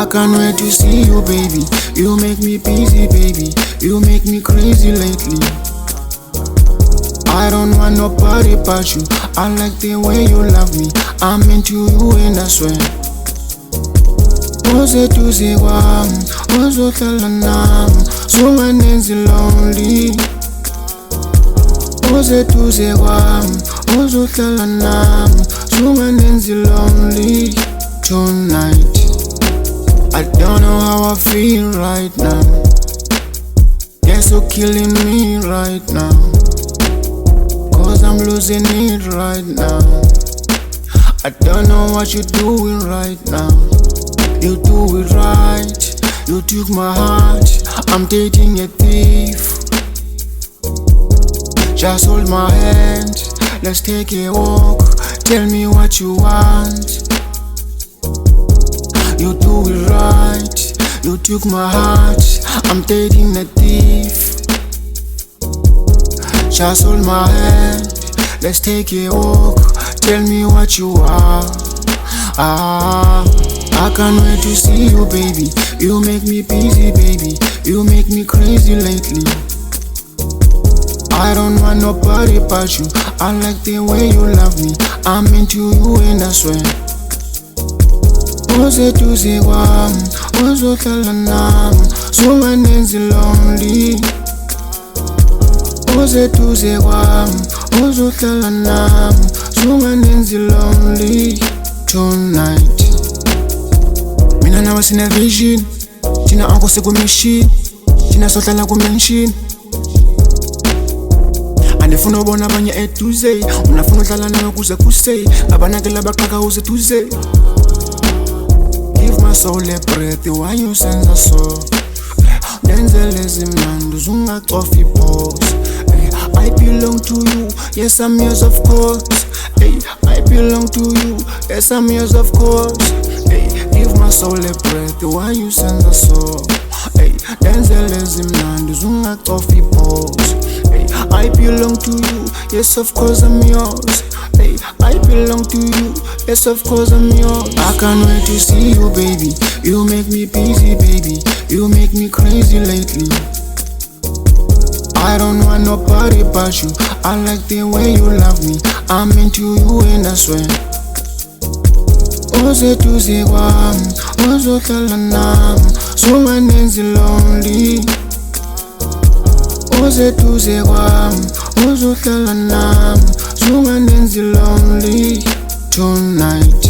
I can't wait to see you, baby. You make me busy, baby. You make me crazy lately. I don't want nobody but you. I like the way you love me. I'm into you and I swear. Uze kwami, uzohlala nami, sunganenzi lonely. Uze kwami, uzohlala nami, sunganenzi lonely. Tonight, I don't know how I feel right now. Guess you're killing me right now, 'cause I'm losing it right now. I don't know what you're doing right now. You do it right, you took my heart. I'm dating a thief. Just hold my hand, let's take a walk. Tell me what you want. You do it right, you took my heart. I'm dating a thief. Just hold my hand, let's take a walk. Tell me what you want. I can't wait to see you, baby. You make me busy, baby. You make me crazy lately. I don't want nobody but you. I like the way you love me. I'm into you and I swear. Uze kwami, uzohlala nami, sunganenzi lonely. Uze kwami, uzohlala nami, sunganenzi lonely. Tonight, mina nawe sine vision. Thina anko sekumachine, thina sohlala kumansion. Andifuna ubona abanye eduze, unafuna uhlala nawe kuze kusey. Abanakela baqhaka uze duze. Give my soul a breath, why you senza so? Denzele zimnandi uzungacofi pause. I belong to you, yes I'm yours of course. I belong to you, yes I'm yours of course. Give my soul a breath, why you senza so? Denzele zimnandi uzungacofi pause. I belong to you, yes of course I'm yours. I belong to you, yes of course I'm yours. I can't wait to see you, baby. You make me busy, baby. You make me crazy lately. I don't want nobody but you. I like the way you love me. I'm into you and I swear. Uze kwami, uzohlala nami, sunganenzi lonely. Uze kwami, uzohlala nami, sunganenzi lonely. Tonight,